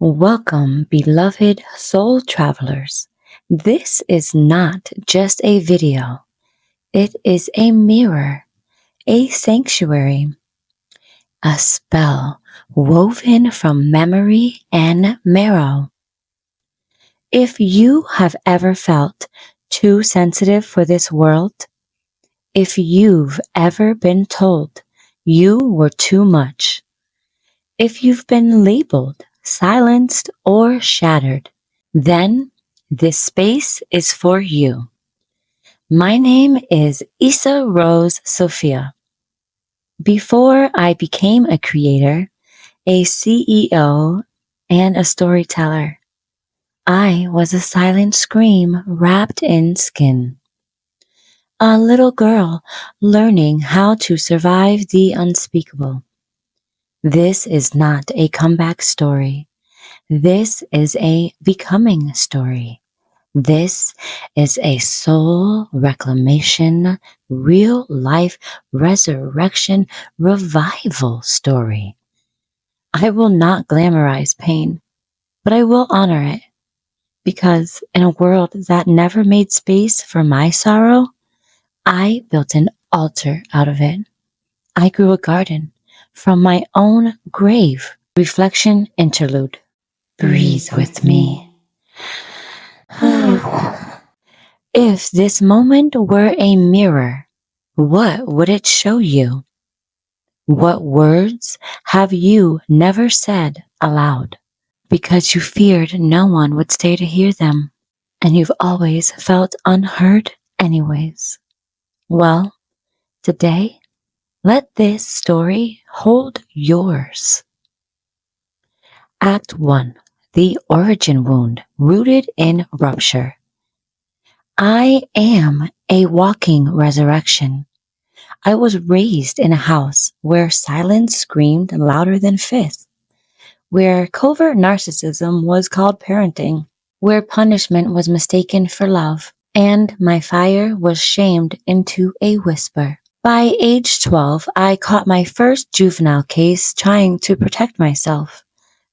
Welcome, beloved soul travelers. This is not just a video. It is a mirror, a sanctuary, a spell woven from memory and marrow. If you have ever felt too sensitive for this world, if you've ever been told you were too much, if you've been labeled, silenced, or shattered, then this space is for you. My name is Issa Rose Sophia. Before I became a creator, a CEO, and a storyteller, I was a silent scream wrapped in skin. A little girl learning how to survive the unspeakable. This is not a comeback story. This is a becoming story. This is a soul reclamation, real life resurrection revival story. I will not glamorize pain, but I will honor it. Because in a world that never made space for my sorrow, I built an altar out of it. I grew a garden from my own grave. Reflection interlude. Breathe with me. If this moment were a mirror, what would it show you? What words have you never said aloud because you feared no one would stay to hear them, and you've always felt unheard anyways? Well, today, let this story hold yours. Act 1. The origin wound rooted in rupture. I am a walking resurrection. I was raised in a house where silence screamed louder than fists, where covert narcissism was called parenting, where punishment was mistaken for love, and my fire was shamed into a whisper. By age 12, I caught my first juvenile case trying to protect myself.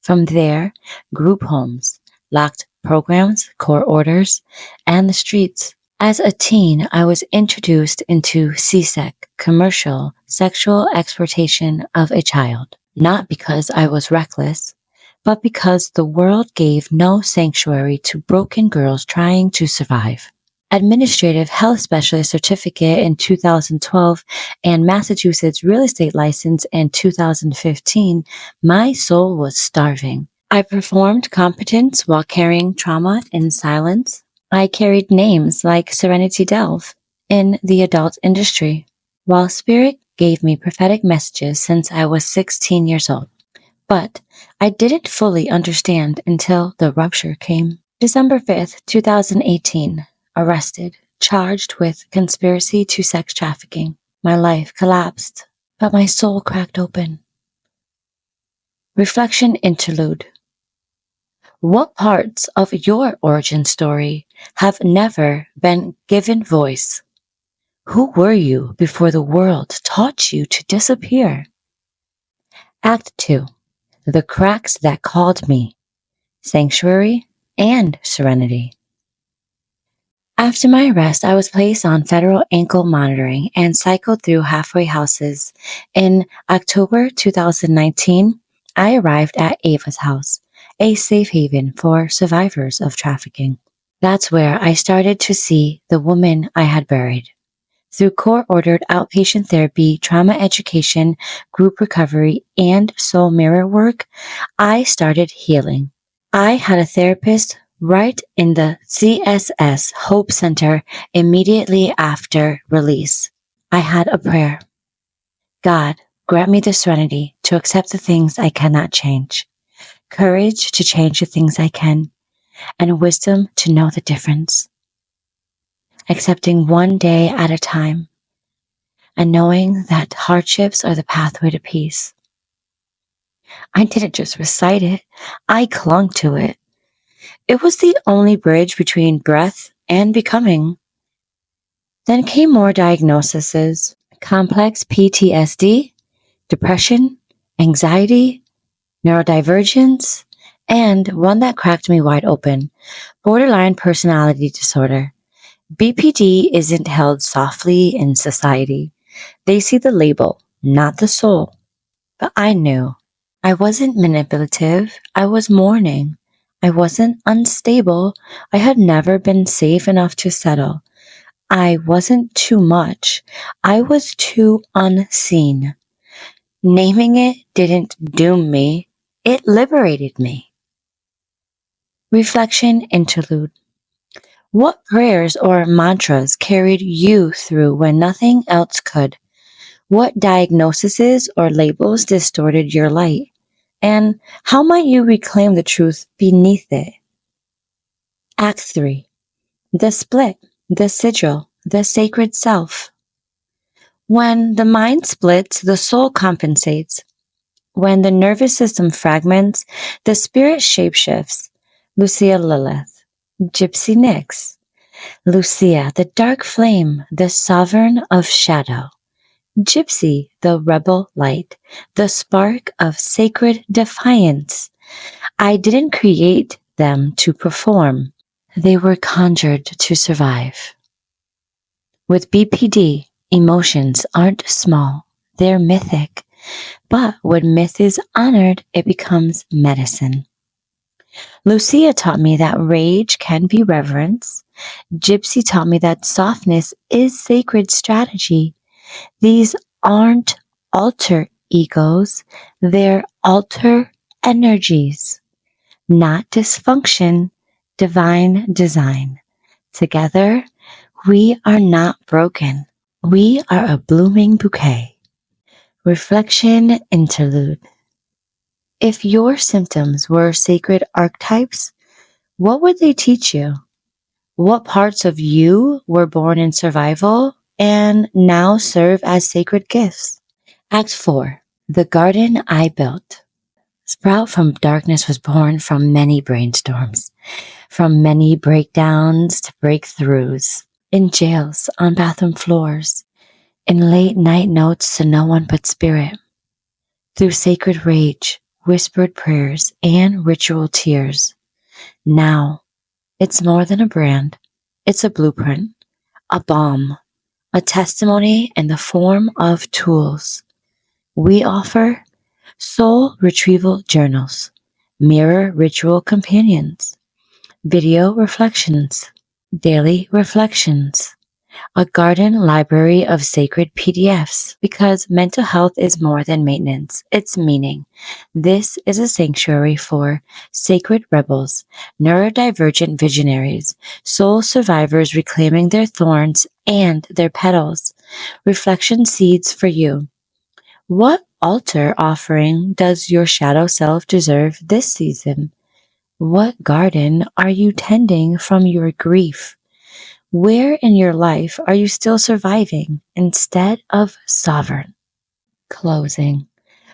From there, group homes, locked programs, court orders, and the streets. As a teen, I was introduced into CSEC, commercial sexual exploitation of a child. Not because I was reckless, but because the world gave no sanctuary to broken girls trying to survive. Administrative health specialist certificate in 2012 and Massachusetts real estate license in 2015, my soul was starving. I performed competence while carrying trauma in silence. I carried names like Serenity in the adult industry, while Spirit gave me prophetic messages since I was 16 years old. But I didn't fully understand until the rupture came. December 5th, 2018. Arrested, charged with conspiracy to sex trafficking. My life collapsed, but my soul cracked open. Reflection interlude. What parts of your origin story have never been given voice? Who were you before the world taught you to disappear? Act 2. The cracks that called me. Sanctuary and serenity. After my arrest, I was placed on federal ankle monitoring and cycled through halfway houses. In October 2019, I arrived at Ava's house, a safe haven for survivors of trafficking. That's where I started to see the woman I had buried. Through court-ordered outpatient therapy, trauma education, group recovery, and soul mirror work, I started healing. I had a therapist right in the CSS Hope Center immediately after release. I had a prayer. God, grant me the serenity to accept the things I cannot change, courage to change the things I can, and wisdom to know the difference. Accepting one day at a time, and knowing that hardships are the pathway to peace. I didn't just recite it, I clung to it. It was the only bridge between breath and becoming. Then came more diagnoses: complex PTSD, depression, anxiety, neurodivergence, And one that cracked me wide open: borderline personality disorder. BPD isn't held softly in society. They see the label, not the soul. But I knew. I wasn't manipulative. I was mourning. I wasn't unstable. I had never been safe enough to settle. I wasn't too much. I was too unseen. Naming it didn't doom me. It liberated me. Reflection interlude. What prayers or mantras carried you through when nothing else could? What diagnoses or labels distorted your light? And how might you reclaim the truth beneath it? Act 3. The split, the sigil, the sacred self. When the mind splits, the soul compensates. When the nervous system fragments, the spirit shapeshifts. Lucia Lilith, Gypsy Nix. Lucia, the dark flame, the sovereign of shadow. Gypsy, the rebel light, the spark of sacred defiance. I didn't create them to perform. They were conjured to survive. With BPD, emotions aren't small. They're mythic. But when myth is honored, it becomes medicine. Lucia taught me that rage can be reverence. Gypsy taught me that softness is sacred strategy. These aren't alter egos, they're alter energies. Not dysfunction, divine design. Together, we are not broken. We are a blooming bouquet. Reflection interlude. If your symptoms were sacred archetypes, what would they teach you? What parts of you were born in survival and now serve as sacred gifts? Act 4. The garden I built. Sprout from Darkness was born from many brainstorms, from many breakdowns to breakthroughs, in jails, on bathroom floors, in late night notes to no one but spirit, through sacred rage, whispered prayers, and ritual tears. Now, it's more than a brand. It's a blueprint, a balm, a testimony in the form of tools. We offer soul retrieval journals, mirror ritual companions, video reflections, daily reflections, a garden library of sacred PDFs, because mental health is more than maintenance, it's meaning. This is a sanctuary for sacred rebels, neurodivergent visionaries, soul survivors reclaiming their thorns and their petals. Reflection seeds for you. What altar offering does your shadow self deserve this season? What garden are you tending from your grief? Where in your life are you still surviving instead of sovereign? Closing.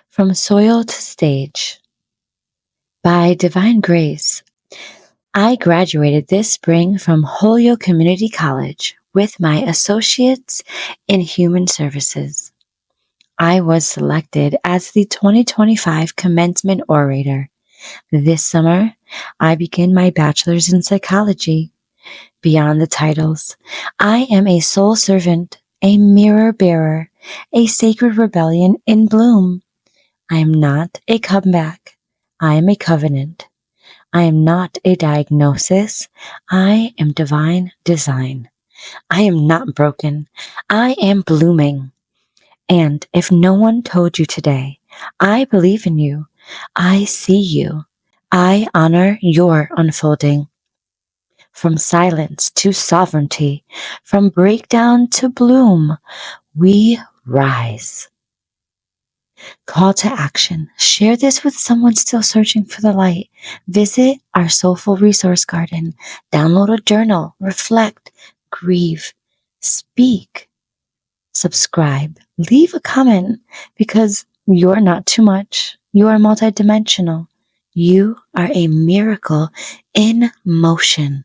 From soil to stage. By divine grace, I graduated this spring from Holyoke Community College with my associates in human services. I was selected as the 2025 commencement orator. This summer, I begin my bachelor's in psychology. Beyond the titles, I am a soul servant, a mirror bearer, a sacred rebellion in bloom. I am not a comeback. I am a covenant. I am not a diagnosis. I am divine design. I am not broken. I am blooming. And if no one told you today, I believe in you. I see you. I honor your unfolding. From silence to sovereignty, from breakdown to bloom, we rise. Call to action. Share this with someone still searching for the light. Visit our Soulful Resource Garden. Download a journal. Reflect. Grieve. Speak. Subscribe. Leave a comment, because you're not too much. You are multidimensional. You are a miracle in motion.